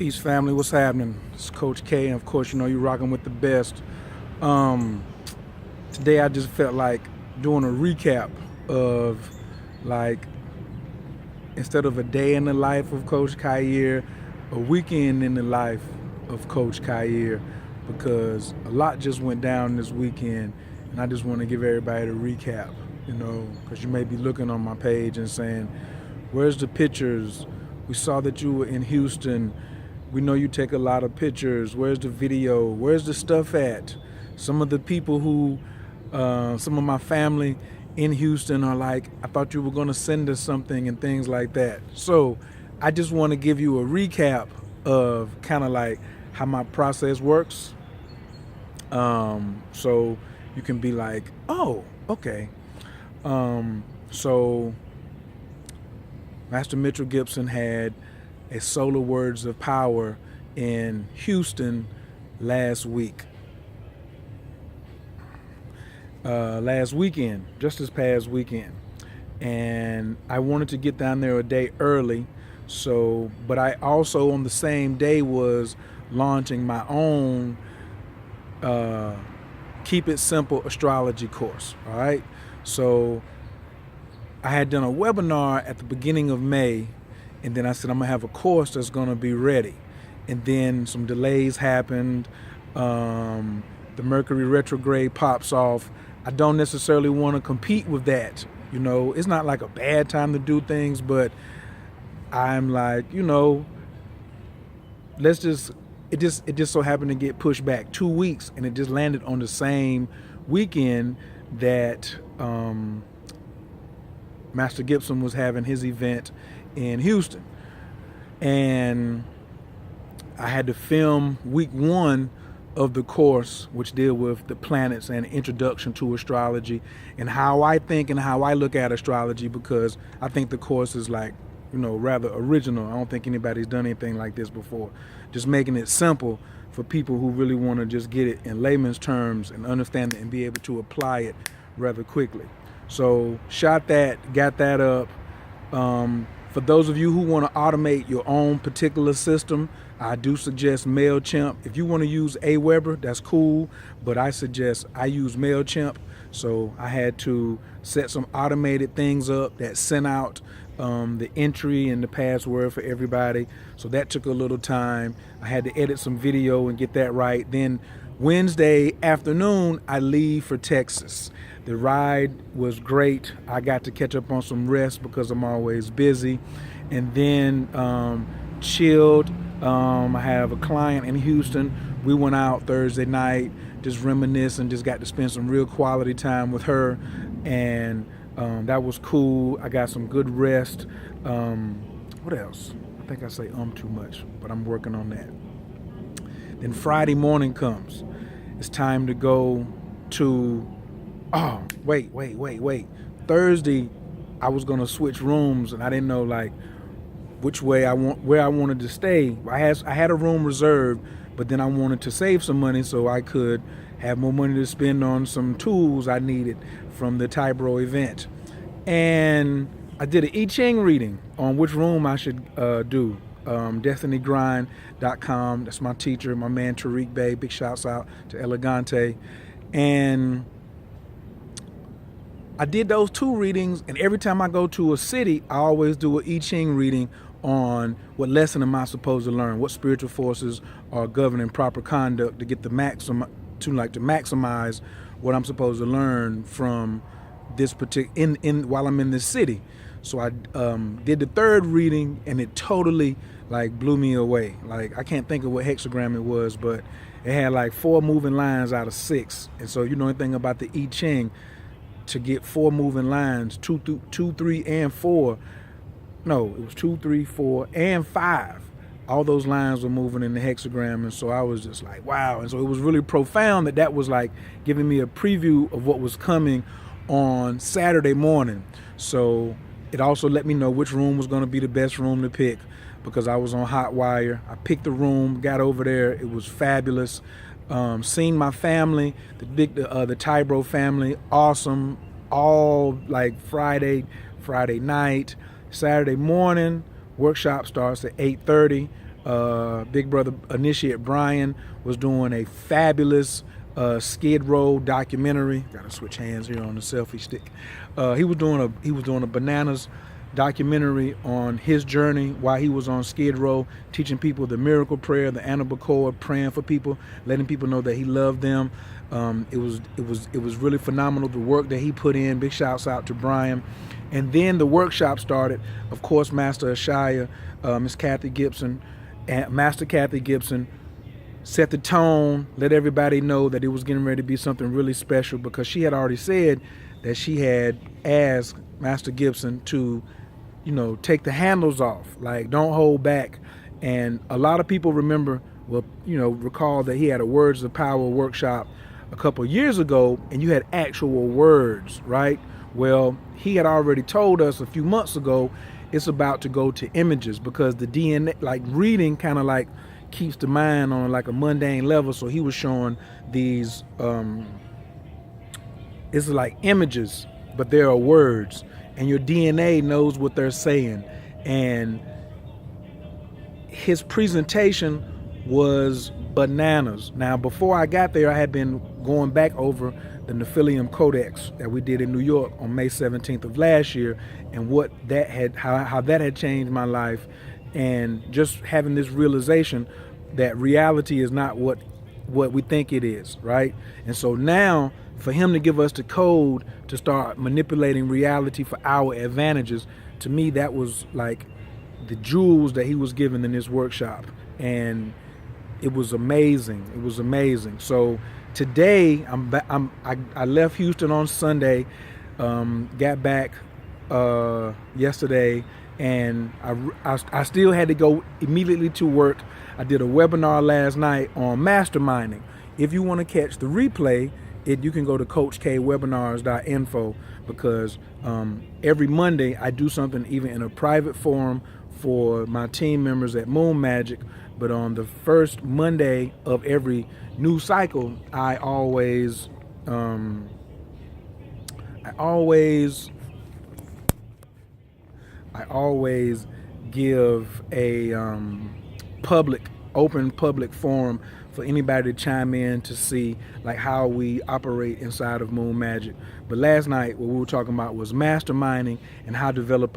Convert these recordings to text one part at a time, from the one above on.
Peace, family. What's happening? It's Coach K, and of course, you know you're rocking with the best. Um, Today, I just felt like doing a recap of, like, instead of a day in the life of Coach Khayr, a weekend in the life of Coach Khayr, because a lot just went down this weekend, and I just want to give everybody a recap. Because you may be looking on my page and saying, "Where's the pictures? We saw that you were in Houston. We know you take a lot of pictures. Where's the video? Where's the stuff at?" Some of the people some of my family in Houston are like, "I thought you were going to send us something," and things like that. So I just want to give you a recap of kind of like how my process works. So you can be like, "Oh, okay." So Master Mitchell Gibson had a Solar Words of Power in Houston last weekend, just this past weekend. And I wanted to get down there a day early. But I also on the same day was launching my own Keep It Simple astrology course. All right. So I had done a webinar at the beginning of May, and then I said I'm gonna have a course that's gonna be ready. And then some delays happened. The Mercury retrograde pops off. I don't necessarily want to compete with that. It's not like a bad time to do things, but I'm like, it just so happened to get pushed back 2 weeks, and it just landed on the same weekend that Master Gibson was having his event in Houston. And I had to film week 1 of the course, which deal with the planets and introduction to astrology and how I think and how I look at astrology, because I think the course is like, rather original. I don't think anybody's done anything like this before. Just making it simple for people who really want to just get it in layman's terms and understand it and be able to apply it rather quickly. So shot that, got that up. For those of you who want to automate your own particular system, I do suggest MailChimp. If you want to use Aweber, that's cool, but I suggest I use MailChimp. So I had to set some automated things up that sent out the entry and the password for everybody. So that took a little time. I had to edit some video and get that right. Then Wednesday afternoon, I leave for Texas. The ride was great. I got to catch up on some rest because I'm always busy. And then chilled. I have a client in Houston. We went out Thursday night, just reminiscing, just got to spend some real quality time with her. And that was cool. I got some good rest. What else? I think I say too much, but I'm working on that. Then Friday morning comes. It's time to go to, wait. Thursday, I was gonna switch rooms, and I didn't know where I wanted to stay. I had a room reserved, but then I wanted to save some money so I could have more money to spend on some tools I needed from the L.A.W event. And I did an I Ching reading on which room I should do. DestinyGrind.com. That's my teacher, my man Tariq Bey. Big shouts out to Elegante. And I did those 2 readings, and every time I go to a city, I always do an I Ching reading on what lesson am I supposed to learn, what spiritual forces are governing proper conduct to get to maximize what I'm supposed to learn from this particular while I'm in this city. So I did the 3rd reading, and it totally blew me away. I can't think of what hexagram it was, but it had 4 moving lines out of 6. And so you know anything about the I Ching, to get 4 moving lines, 2, 3, and 4. No, it was 2, 3, 4, and 5. All those lines were moving in the hexagram, and so I was just like, wow. And so it was really profound that was giving me a preview of what was coming on Saturday morning. So it also let me know which room was going to be the best room to pick, because I was on hot wire. I picked the room, got over there. It was fabulous. Seen my family, the Tybro family, awesome. All Friday night, Saturday morning. Workshop starts at 8:30. Big brother Initiate Brian was doing a fabulous Skid Row documentary. Got to switch hands here on the selfie stick. He was doing a bananas documentary on his journey while he was on Skid Row, teaching people the miracle prayer, the Annabelle Core, praying for people, letting people know that he loved them. It was really phenomenal, the work that he put in. Big shouts out to Brian. And then the workshop started. Of course, Master Ashaya, Miss Kathy Gibson, and Master Kathy Gibson set the tone, let everybody know that it was getting ready to be something really special, because she had already said that she had asked Master Gibson to, take the handles off, like don't hold back. And a lot of people recall that he had a Words of Power workshop a couple years ago, and you had actual words, right? Well, he had already told us a few months ago it's about to go to images, because the DNA, like reading, kind of like keeps the mind on like a mundane level. So he was showing these, it's like images, but there are words, and your DNA knows what they're saying. And his presentation was bananas. Now, before I got there, I had been going back over the Nephilim Codex that we did in New York on May 17th of last year, and what that had, how that had changed my life, and just having this realization that reality is not what we think it is, right? And so now, for him to give us the code to start manipulating reality for our advantages, to me, that was like the jewels that he was given in this workshop. And it was amazing. It was amazing. So today, I left Houston on Sunday, got back yesterday, and I still had to go immediately to work. I did a webinar last night on masterminding. If you want to catch the replay, you can go to CoachKWebinars.info, because every Monday I do something even in a private forum for my team members at Moon Magic. But on the first Monday of every new cycle, I always give a open public forum for anybody to chime in to see like how we operate inside of Moon Magic. But last night, what we were talking about was masterminding and how to develop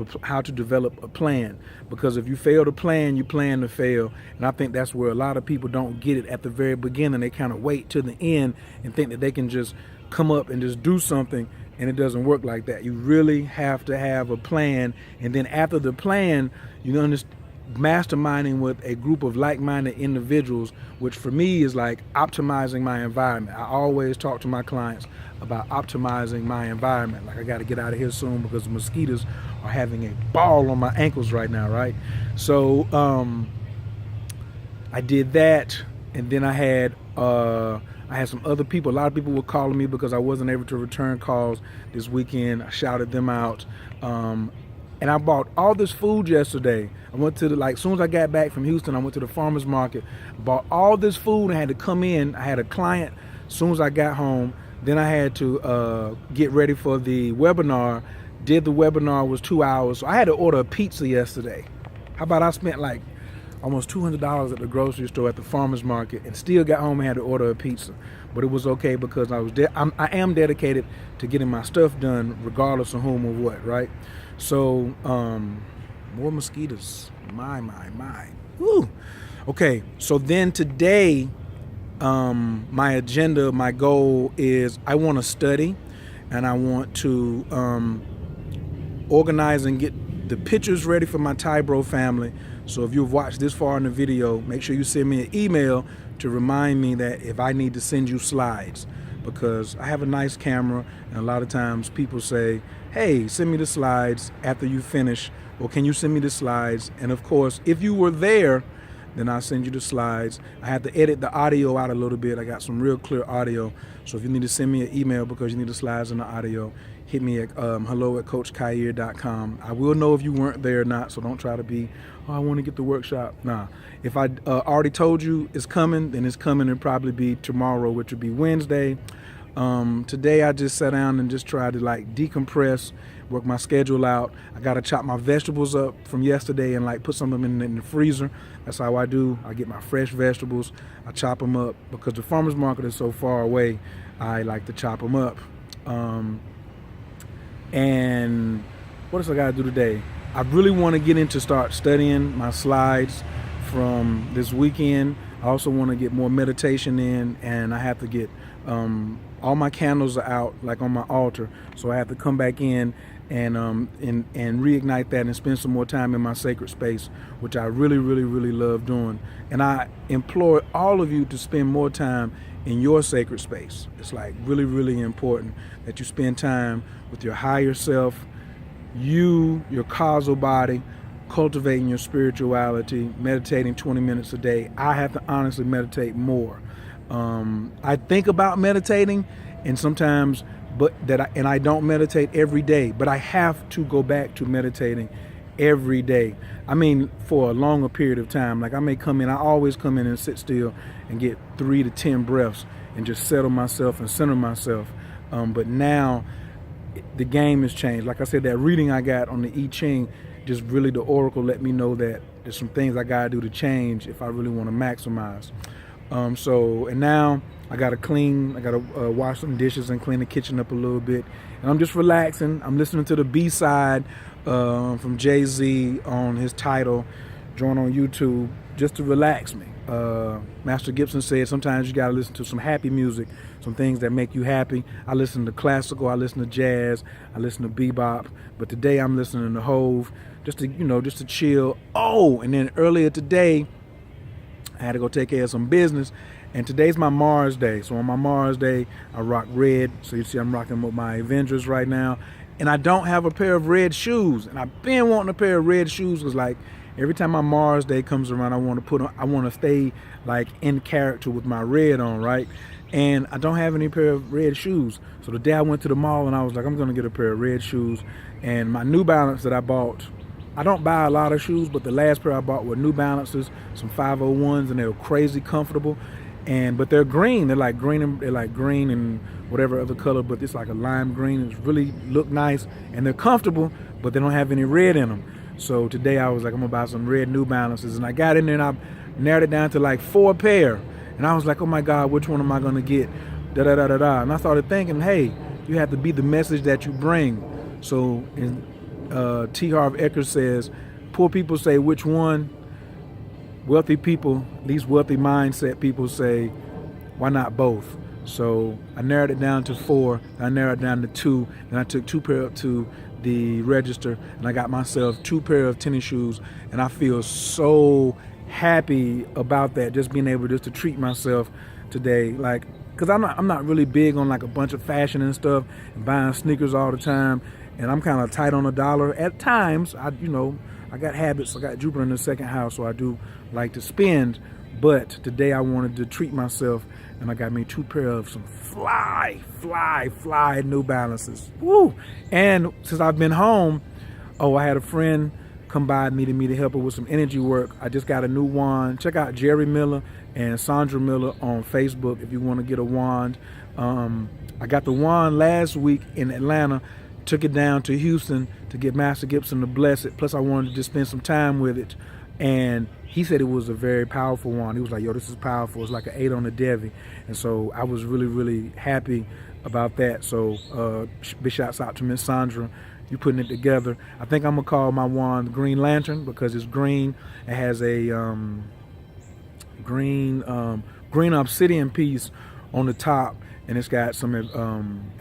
a plan. Because if you fail to plan, you plan to fail. And I think that's where a lot of people don't get it at the very beginning. They kind of wait to the end and think that they can just come up and just do something, and it doesn't work like that. You really have to have a plan, and then after the plan, you understand. Masterminding with a group of like-minded individuals, which for me is like optimizing my environment. I always talk to my clients about optimizing my environment. Like, I got to get out of here soon because the mosquitoes are having a ball on my ankles right now, right? So I did that, and then I had some other people. A lot of people were calling me because I wasn't able to return calls this weekend. I shouted them out. And I bought all this food yesterday. I went to as soon as I got back from Houston, I went to the farmer's market, bought all this food, and had to come in. I had a client as soon as I got home. Then I had to get ready for the webinar. Did the webinar, was 2 hours. So I had to order a pizza yesterday. How about I spent like almost $200 at the grocery store at the farmer's market, and still got home and had to order a pizza. But it was okay, because I am dedicated to getting my stuff done regardless of whom or what, right? So, more mosquitoes. My. Woo. Okay, so then today, my agenda, my goal is I want to study, and I want to organize and get the pictures ready for my Tybro family. So if you've watched this far in the video, make sure you send me an email to remind me that if I need to send you slides, because I have a nice camera, and a lot of times people say, hey, send me the slides after you finish, or can you send me the slides? And of course, if you were there, then I'll send you the slides. I have to edit the audio out a little bit. I got some real clear audio. So if you need to send me an email because you need the slides and the audio, hit me at hello@coachkhayr.com. I will know if you weren't there or not, so don't try to be, I want to get the workshop. Nah, if I already told you it's coming, then it's coming. It'll probably be tomorrow, which would be Wednesday. Today I just sat down and just tried to decompress work my schedule out. I got to chop my vegetables up from yesterday and like put some of them in the freezer. That's how I do. I get my fresh vegetables. I chop them up because the farmer's market is so far away. I like to chop them up. And what else I got to do today? I really want to get into start studying my slides from this weekend. I also want to get more meditation in, and I have to get all my candles are out, like on my altar, so I have to come back in and reignite that and spend some more time in my sacred space, which I really, really, really love doing. And I implore all of you to spend more time in your sacred space. It's like really, really important that you spend time with your higher self, your causal body, cultivating your spirituality, meditating 20 minutes a day. I have to honestly meditate more. I think about meditating, and sometimes, and I don't meditate every day, but I have to go back to meditating every day. I mean, for a longer period of time. Like I always come in and sit still and get 3 to 10 breaths and just settle myself and center myself. But now the game has changed. Like I said, that reading I got on the I Ching, just really the oracle let me know that there's some things I gotta do to change if I really want to maximize. And now I gotta wash some dishes and clean the kitchen up a little bit. And I'm just relaxing. I'm listening to the B-side from Jay-Z on his title, joint on YouTube, just to relax me. Master Gibson said sometimes you gotta listen to some happy music, some things that make you happy. I listen to classical, I listen to jazz, I listen to bebop, but today I'm listening to Hove, just to chill. Oh, and then earlier today, I had to go take care of some business, and today's my Mars Day. So on my Mars Day, I rock red. So you see I'm rocking with my Avengers right now, and I don't have a pair of red shoes, and I've been wanting a pair of red shoes because like every time my Mars Day comes around, I want to stay like in character with my red on, right? And I don't have any pair of red shoes. So the day I went to the mall and I was like, I'm gonna get a pair of red shoes. And my New Balance that I bought, I don't buy a lot of shoes, but the last pair I bought were New Balances, some 501s, and they were crazy comfortable. But they're green. They're like green and whatever other color, but it's like a lime green. It's really look nice, and they're comfortable, but they don't have any red in them. So today I was like, I'm gonna buy some red New Balances, and I got in there and I narrowed it down to like 4 pair. And I was like, oh my God, which one am I gonna get? Da da da da da. And I started thinking, hey, you have to be the message that you bring. So T. Harv Eker says, poor people say which one? Wealthy people, these wealthy mindset people say, why not both? So I narrowed it down to 4, I narrowed it down to 2, and I took 2 pair up to the register, and I got myself 2 pair of tennis shoes, and I feel so happy about that, just being able just to treat myself today, like, because I'm not really big on like a bunch of fashion and stuff and buying sneakers all the time, and I'm kind of tight on a dollar at times. I got habits. I got Jupiter in the 2nd house, so I do like to spend. But today I wanted to treat myself, and I got me 2 pair of some fly New Balances. Woo! And since I've been home, I had a friend come by and needed me to help her with some energy work. I just got a new wand. Check out Jerry Miller and Sandra Miller on Facebook if you want to get a wand. I got the wand last week in Atlanta, took it down to Houston to get Master Gibson to bless it. Plus I wanted to just spend some time with it. And he said it was a very powerful wand. He was like, yo, this is powerful. It's like an 8 on the Devi. And so I was really, really happy about that. So big shouts out to Miss Sandra. You putting it together. I think I'm gonna call my wand Green Lantern because it's green. It has a green obsidian piece on the top, and it's got some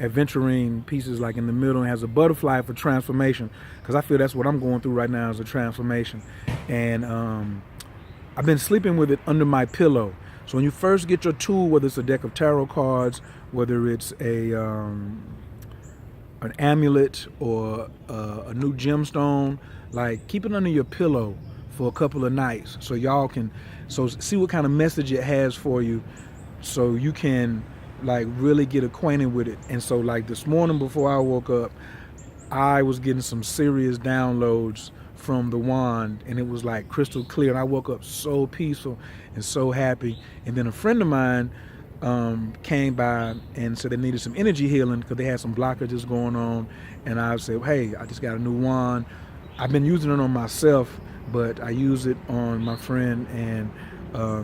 adventuring pieces like in the middle, and has a butterfly for transformation, because I feel that's what I'm going through right now is a transformation. And I've been sleeping with it under my pillow. So when you first get your tool, whether it's a deck of tarot cards, whether it's an amulet or a new gemstone, like keep it under your pillow for a couple of nights so y'all can see what kind of message it has for you, so you can like really get acquainted with it. And so like this morning before I woke up, I was getting some serious downloads from the wand, and it was like crystal clear, and I woke up so peaceful and so happy. And then a friend of mine came by and said they needed some energy healing because they had some blockages going on. And I said, hey, I just got a new wand. I've been using it on myself, but I use it on my friend and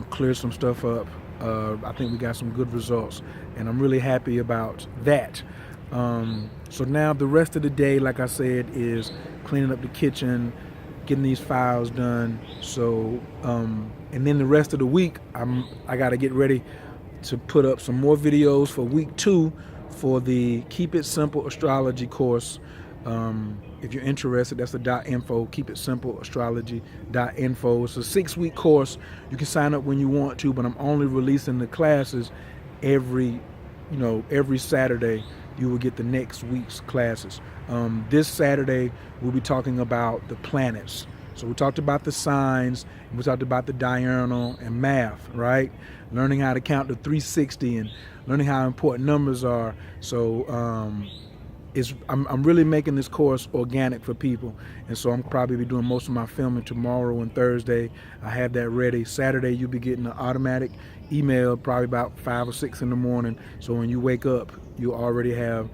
clear some stuff up. I think we got some good results, and I'm really happy about that. So now the rest of the day, like I said, is cleaning up the kitchen, getting these files done. So, and then the rest of the week, I got to get ready to put up some more videos for week 2 for the Keep It Simple Astrology course. If you're interested, that's the .info, Keep It Simple Astrology.info. It's a 6-week course. You can sign up when you want to, but I'm only releasing the classes every Saturday. You will get the next week's classes. This Saturday, we'll be talking about the planets. So we talked about the signs, and we talked about the diurnal and math, right? Learning how to count to 360 and learning how important numbers are. So I'm really making this course organic for people, and so I'm probably be doing most of my filming tomorrow and Thursday. I have that ready. Saturday you'll be getting an automatic email probably about 5 or 6 in the morning. So when you wake up, you already have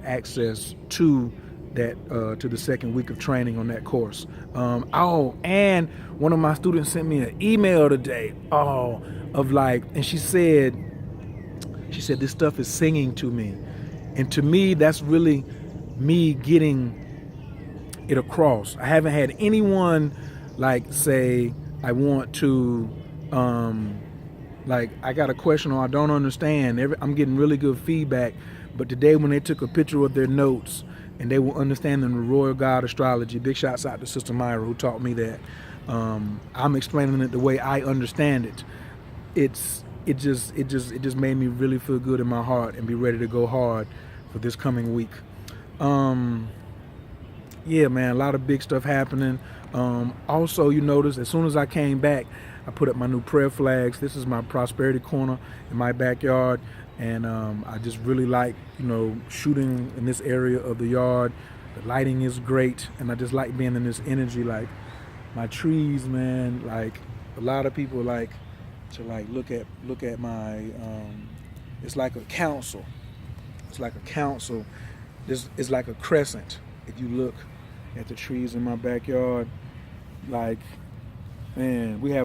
access to that to the second week of training on that course. And one of my students sent me an email today. And she said this stuff is singing to me. And to me, that's really me getting it across. I haven't had anyone say, I want to, I got a question or I don't understand. I'm getting really good feedback. But today when they took a picture of their notes and they were understanding the Royal God Astrology, big shouts out to Sister Myra who taught me that. I'm explaining it the way I understand it. It just made me really feel good in my heart and be ready to go hard for this coming week. Yeah, man, a lot of big stuff happening. Also, you notice as soon as I came back, I put up my new prayer flags. This is my prosperity corner in my backyard, and I just really like shooting in this area of the yard. The lighting is great, and I just like being in this energy. Like my trees, man. Like a lot of people like to look at my. It's like a council. It's like a council. This is like a crescent. If you look at the trees in my backyard, like, man, we have